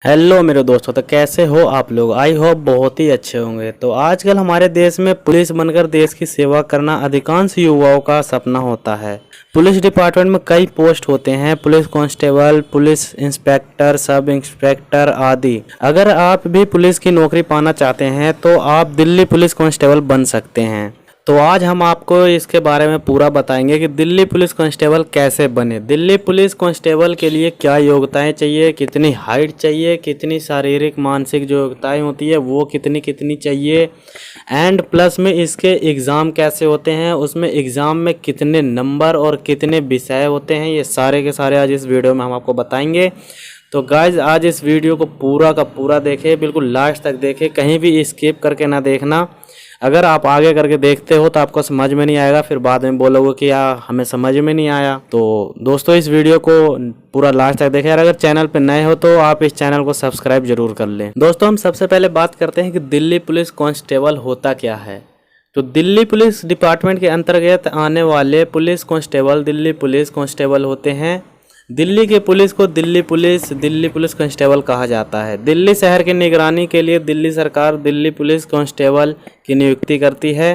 Hello मेरे दोस्तों, तो कैसे हो आप लोग। आई होप बहुत ही अच्छे होंगे। तो आजकल हमारे देश में पुलिस बनकर देश की सेवा करना अधिकांश युवाओं का सपना होता है। पुलिस डिपार्टमेंट में कई पोस्ट होते हैं, police constable, police inspector, sub inspector आदि। अगर आप भी पुलिस की नौकरी पाना चाहते हैं तो आप दिल्ली पुलिस कांस्टेबल बन सकते हैं। तो आज हम आपको इसके बारे में पूरा बताएंगे कि दिल्ली पुलिस कांस्टेबल कैसे बने, दिल्ली पुलिस कांस्टेबल के लिए क्या योग्यताएं चाहिए, कितनी हाइट चाहिए, कितनी शारीरिक मानसिक जो योग्यताएं होती है वो कितनी कितनी चाहिए, एंड प्लस में इसके एग्ज़ाम कैसे होते हैं, उसमें एग्ज़ाम में कितने नंबर और कितने विषय होते हैं, ये सारे के सारे आज इस वीडियो में हम आपको बताएंगे। तो गाइज आज इस वीडियो को पूरा का पूरा देखें, बिल्कुल लास्ट तक देखें, कहीं भी स्किप करके ना देखना। अगर आप आगे करके देखते हो तो आपको समझ में नहीं आएगा, फिर बाद में बोलोगे कि यार हमें समझ में नहीं आया। तो दोस्तों इस वीडियो को पूरा लास्ट तक देखें। अगर चैनल पर नए हो तो आप इस चैनल को सब्सक्राइब जरूर कर लें। दोस्तों हम सबसे पहले बात करते हैं कि दिल्ली पुलिस कांस्टेबल होता क्या है। तो दिल्ली पुलिस डिपार्टमेंट के अंतर्गत आने वाले police constable Delhi police constable होते हैं। दिल्ली के पुलिस को दिल्ली पुलिस कांस्टेबल कहा जाता है। दिल्ली शहर की निगरानी के लिए दिल्ली सरकार दिल्ली पुलिस कांस्टेबल की नियुक्ति करती है।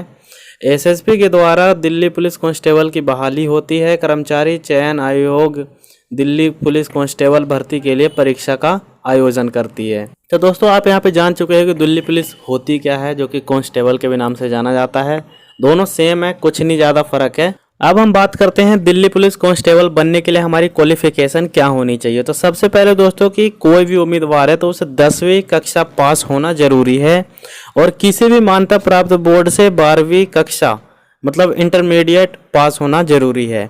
एसएसपी के द्वारा दिल्ली पुलिस कांस्टेबल की बहाली होती है। कर्मचारी चयन आयोग दिल्ली पुलिस कांस्टेबल भर्ती के लिए परीक्षा का आयोजन करती है। तो दोस्तों आप यहाँ पे जान चुके हैं कि दिल्ली पुलिस होती क्या है, जो कि कांस्टेबल के भी नाम से जाना जाता है। दोनों सेम है, कुछ नहीं ज़्यादा फर्क है। अब हम बात करते हैं दिल्ली पुलिस कांस्टेबल बनने के लिए हमारी क्वालिफिकेशन क्या होनी चाहिए। तो सबसे पहले दोस्तों कि कोई भी उम्मीदवार है तो उसे 10वीं कक्षा पास होना जरूरी है और किसी भी मान्यता प्राप्त बोर्ड से 12वीं कक्षा मतलब इंटरमीडिएट पास होना जरूरी है।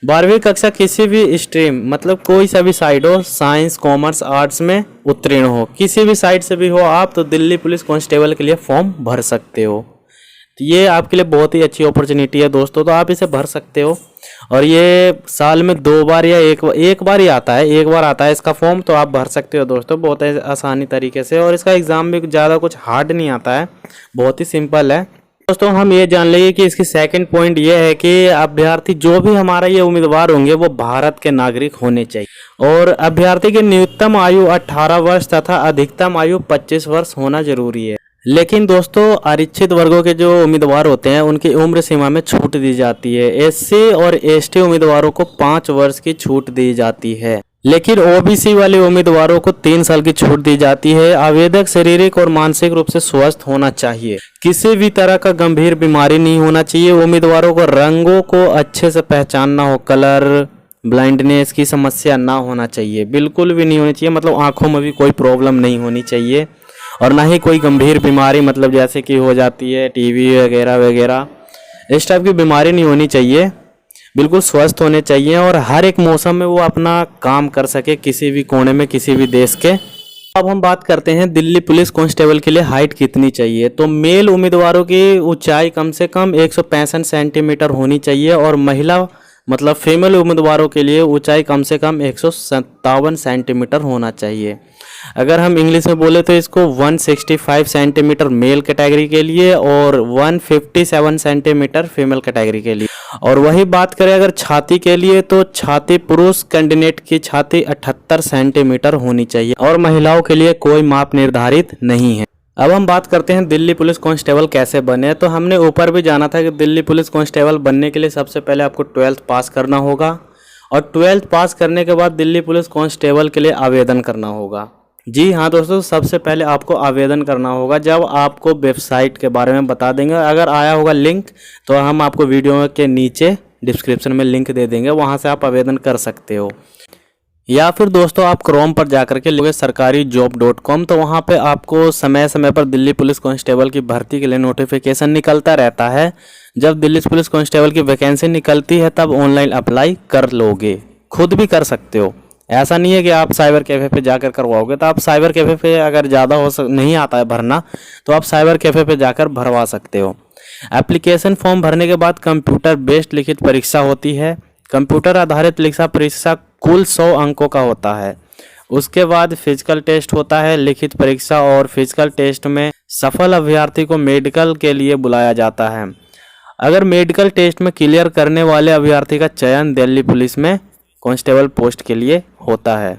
12वीं कक्षा किसी भी स्ट्रीम मतलब कोई सा भी साइड हो, साइंस कॉमर्स आर्ट्स में उत्तीर्ण हो, किसी भी साइड से भी हो आप, तो दिल्ली पुलिस कांस्टेबल के लिए फॉर्म भर सकते हो। तो ये आपके लिए बहुत ही अच्छी अपॉर्चुनिटी है दोस्तों, तो आप इसे भर सकते हो। और ये साल में 2 बार या एक बार ही आता है, एक बार आता है इसका फॉर्म, तो आप भर सकते हो दोस्तों बहुत आसानी तरीके से। और इसका एग्ज़ाम भी ज़्यादा कुछ हार्ड नहीं आता है, बहुत ही सिंपल है। दोस्तों हम ये जान लेंगे कि इसकी सेकंड पॉइंट ये है कि अभ्यर्थी जो भी हमारा ये उम्मीदवार होंगे वो भारत के नागरिक होने चाहिए और अभ्यर्थी की न्यूनतम आयु 18 वर्ष तथा अधिकतम आयु 25 वर्ष होना जरूरी है। लेकिन दोस्तों आरक्षित वर्गों के जो उम्मीदवार होते हैं उनकी उम्र सीमा में छूट दी जाती है। एससी और एसटी उम्मीदवारों को 5 वर्ष की छूट दी जाती है, लेकिन ओबीसी वाले उम्मीदवारों को 3 साल की छूट दी जाती है। आवेदक शारीरिक और मानसिक रूप से स्वस्थ होना चाहिए, किसी भी तरह का गंभीर बीमारी नहीं होना चाहिए। उम्मीदवारों को रंगों को अच्छे से पहचानना हो, कलर ब्लाइंडनेस की समस्या ना होना चाहिए, बिल्कुल भी नहीं होनी चाहिए, मतलब आंखों में भी कोई प्रॉब्लम नहीं होनी चाहिए और ना ही कोई गंभीर बीमारी मतलब जैसे कि हो जाती है टीबी वगैरह वगैरह, इस टाइप की बीमारी नहीं होनी चाहिए। बिल्कुल स्वस्थ होने चाहिए और हर एक मौसम में वो अपना काम कर सके किसी भी कोने में किसी भी देश के। अब हम बात करते हैं दिल्ली पुलिस कांस्टेबल के लिए हाइट कितनी चाहिए। तो मेल उम्मीदवारों की ऊंचाई कम से कम 165 सेंटीमीटर होनी चाहिए और महिला मतलब फीमेल उम्मीदवारों के लिए ऊंचाई कम से कम 157 सेंटीमीटर होना चाहिए। अगर हम इंग्लिश में बोले तो इसको 165 सेंटीमीटर मेल कैटेगरी के लिए और 157 सेंटीमीटर फीमेल कैटेगरी के लिए। और वही बात करें अगर छाती के लिए तो छाती पुरुष कैंडिडेट की छाती 78 सेंटीमीटर होनी चाहिए और महिलाओं के लिए कोई माप निर्धारित नहीं है। अब हम बात करते हैं दिल्ली पुलिस कांस्टेबल कैसे बने। तो हमने ऊपर भी जाना था कि दिल्ली पुलिस कांस्टेबल बनने के लिए सबसे पहले आपको 12th पास करना होगा और 12th पास करने के बाद दिल्ली पुलिस कांस्टेबल के लिए आवेदन करना होगा। जी हाँ दोस्तों, सबसे पहले आपको आवेदन करना होगा। जब आपको वेबसाइट के बारे में बता देंगे, अगर आया होगा लिंक तो हम आपको वीडियो के नीचे डिस्क्रिप्शन में लिंक दे देंगे, वहाँ से आप आवेदन कर सकते हो। या फिर दोस्तों आप क्रोम पर जाकर के लोगे sarkarijob.com, तो वहाँ पे आपको समय समय पर दिल्ली पुलिस कांस्टेबल की भर्ती के लिए नोटिफिकेशन निकलता रहता है। जब दिल्ली पुलिस कांस्टेबल की वैकेंसी निकलती है तब ऑनलाइन अप्लाई कर लोगे, खुद भी कर सकते हो। ऐसा नहीं है कि आप साइबर कैफ़े पे जाकर करवाओगे, तो आप साइबर कैफ़े पे अगर ज़्यादा नहीं आता है भरना तो आप साइबर कैफ़े पे जाकर भरवा सकते हो। एप्लीकेशन फॉर्म भरने के बाद कंप्यूटर बेस्ड लिखित परीक्षा होती है। कंप्यूटर आधारित लिखित परीक्षा कुल 100 अंकों का होता है। उसके बाद फिजिकल टेस्ट होता है, लिखित परीक्षा और फिजिकल टेस्ट में सफल अभ्यर्थी को मेडिकल के लिए बुलाया जाता है। अगर मेडिकल टेस्ट में क्लियर करने वाले अभ्यर्थी का चयन दिल्ली पुलिस में कांस्टेबल पोस्ट के लिए होता है।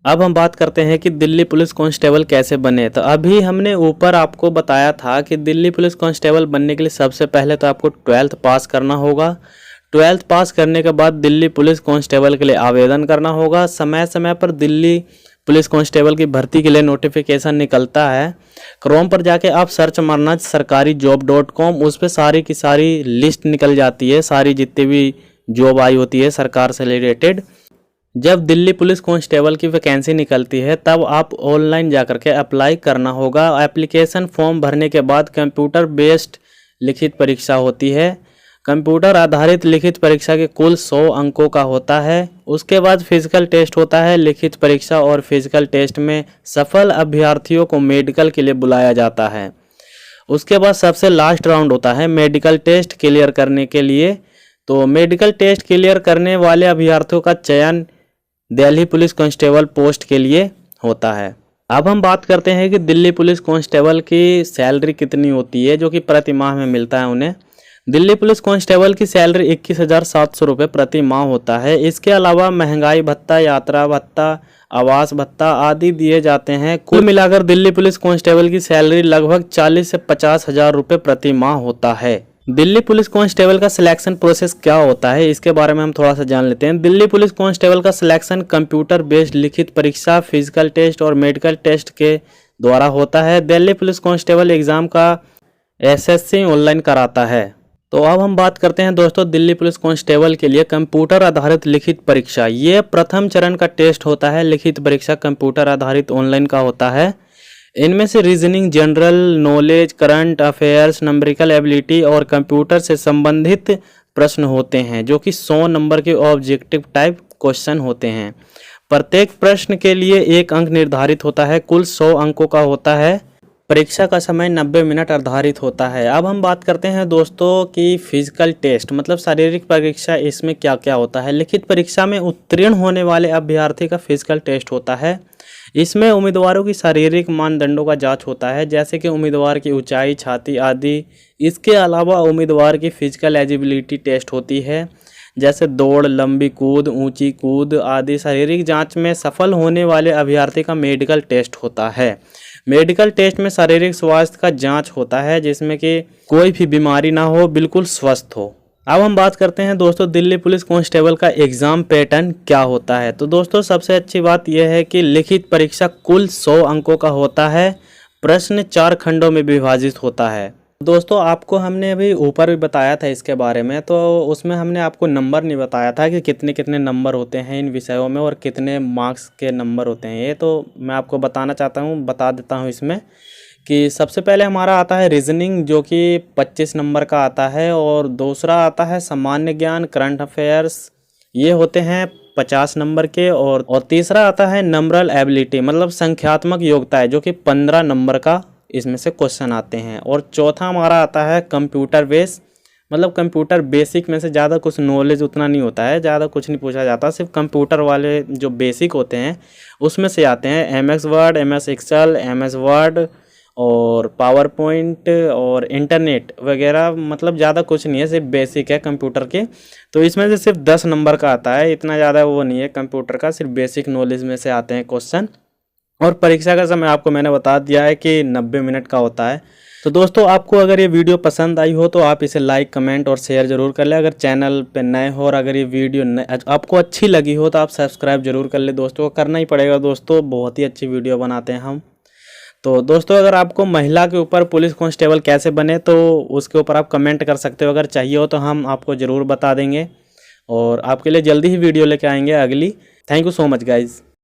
अब हम बात करते हैं कि दिल्ली पुलिस कांस्टेबल कैसे बने। तो अभी हमने ऊपर आपको बताया था कि दिल्ली पुलिस कांस्टेबल बनने के लिए सबसे पहले तो आपको 12th पास करना होगा। 12th पास करने के बाद दिल्ली पुलिस कांस्टेबल के लिए आवेदन करना होगा। समय समय पर दिल्ली पुलिस कांस्टेबल की भर्ती के लिए नोटिफिकेशन निकलता है। क्रोम पर जाके आप सर्च मारना sarkarijob.com, उस पर सारी की सारी लिस्ट निकल जाती है, सारी जितनी भी जॉब आई होती है सरकार से रिलेटेड। जब दिल्ली पुलिस कांस्टेबल की वैकेंसी निकलती है तब आप ऑनलाइन जाकर के अप्लाई करना होगा। एप्लीकेशन फॉर्म भरने के बाद कंप्यूटर बेस्ड लिखित परीक्षा होती है। कंप्यूटर आधारित लिखित परीक्षा के कुल 100 अंकों का होता है। उसके बाद फिजिकल टेस्ट होता है। लिखित परीक्षा और फिजिकल टेस्ट में सफल अभ्यर्थियों को मेडिकल के लिए बुलाया जाता है। उसके बाद सबसे लास्ट राउंड होता है मेडिकल टेस्ट क्लियर करने के लिए। तो मेडिकल टेस्ट क्लियर करने वाले अभ्यर्थियों का चयन दिल्ली पुलिस कांस्टेबल पोस्ट के लिए होता है। अब हम बात करते हैं कि दिल्ली पुलिस कांस्टेबल की सैलरी कितनी होती है, जो कि प्रति माह में मिलता है उन्हें। दिल्ली पुलिस कांस्टेबल की सैलरी 21,700 रुपये प्रति माह होता है। इसके अलावा महंगाई भत्ता, यात्रा भत्ता, आवास भत्ता आदि दिए जाते हैं। कुल मिलाकर दिल्ली पुलिस कांस्टेबल की सैलरी लगभग 40 से 50 हज़ार रुपये प्रति माह होता है। दिल्ली पुलिस कांस्टेबल का सिलेक्शन प्रोसेस क्या होता है, इसके बारे में हम थोड़ा सा जान लेते हैं। दिल्ली पुलिस कांस्टेबल का सिलेक्शन कंप्यूटर बेस्ड लिखित परीक्षा, फिजिकल टेस्ट और मेडिकल टेस्ट के द्वारा होता है। दिल्ली पुलिस कांस्टेबल एग्जाम का SSC ऑनलाइन कराता है। तो अब हम बात करते हैं दोस्तों दिल्ली पुलिस कांस्टेबल के लिए कंप्यूटर आधारित लिखित परीक्षा। ये प्रथम चरण का टेस्ट होता है। लिखित परीक्षा कंप्यूटर आधारित ऑनलाइन का होता है। इनमें से reasoning, general knowledge, current affairs, numerical ability और कंप्यूटर से संबंधित प्रश्न होते हैं, जो कि 100 नंबर के ऑब्जेक्टिव टाइप क्वेश्चन होते हैं। प्रत्येक प्रश्न के लिए 1 अंक निर्धारित होता है। कुल 100 अंकों का होता है। परीक्षा का समय 90 मिनट निर्धारित होता है। अब हम बात करते हैं दोस्तों कि फिजिकल टेस्ट मतलब शारीरिक परीक्षा, इसमें क्या क्या होता है। लिखित परीक्षा में उत्तीर्ण होने वाले अभ्यर्थी का फिजिकल टेस्ट होता है। इसमें उम्मीदवारों की शारीरिक मानदंडों का जांच होता है, जैसे कि उम्मीदवार की ऊंचाई, छाती आदि। इसके अलावा उम्मीदवार की फिजिकल एजिबिलिटी टेस्ट होती है, जैसे दौड़, लंबी कूद, ऊंची कूद आदि। शारीरिक जांच में सफल होने वाले अभ्यर्थी का मेडिकल टेस्ट होता है। मेडिकल टेस्ट में शारीरिक स्वास्थ्य का जांच होता है, जिसमें कि कोई भी बीमारी ना हो, बिल्कुल स्वस्थ हो। अब हम बात करते हैं दोस्तों दिल्ली पुलिस कांस्टेबल का एग्ज़ाम पैटर्न क्या होता है। तो दोस्तों सबसे अच्छी बात यह है कि लिखित परीक्षा कुल 100 अंकों का होता है। प्रश्न 4 खंडों में विभाजित होता है। दोस्तों आपको हमने अभी ऊपर भी बताया था इसके बारे में, तो उसमें हमने आपको नंबर नहीं बताया था कि कितने कितने नंबर होते हैं इन विषयों में और कितने मार्क्स के नंबर होते हैं। ये तो मैं आपको बताना चाहता हूँ, बता देता हूँ इसमें कि सबसे पहले हमारा आता है रीजनिंग, जो कि 25 नंबर का आता है। और दूसरा आता है सामान्य ज्ञान, करंट अफेयर्स, ये होते हैं 50 नंबर के। और तीसरा आता है नंबरल एबिलिटी मतलब संख्यात्मक योग्यता है, जो कि 15 नंबर का इसमें से क्वेश्चन आते हैं। और चौथा हमारा आता है कंप्यूटर बेस मतलब कंप्यूटर बेसिक में से ज़्यादा कुछ नॉलेज उतना नहीं होता है, ज़्यादा कुछ नहीं पूछा जाता, सिर्फ कंप्यूटर वाले जो बेसिक होते हैं उसमें से आते हैं। MS Word, MS Excel, MS Word और पावर पॉइंट और इंटरनेट वगैरह, मतलब ज़्यादा कुछ नहीं है, सिर्फ बेसिक है कंप्यूटर के। तो इसमें से सिर्फ 10 नंबर का आता है, इतना ज़्यादा वो नहीं है कंप्यूटर का, सिर्फ बेसिक नॉलेज में से आते हैं क्वेश्चन। और परीक्षा का समय आपको मैंने बता दिया है कि 90 मिनट का होता है। तो दोस्तों आपको अगर ये वीडियो पसंद आई हो तो आप इसे लाइक, कमेंट और शेयर जरूर कर लें। अगर चैनल पे नए हो और अगर ये वीडियो आपको अच्छी लगी हो तो आप सब्सक्राइब जरूर कर ले। दोस्तों करना ही पड़ेगा दोस्तों, बहुत ही अच्छी वीडियो बनाते हैं हम। तो दोस्तों अगर आपको महिला के ऊपर पुलिस कांस्टेबल कैसे बने तो उसके ऊपर आप कमेंट कर सकते हो, अगर चाहिए हो तो हम आपको ज़रूर बता देंगे और आपके लिए जल्दी ही वीडियो लेके आएंगे अगली। Thank you so much guys.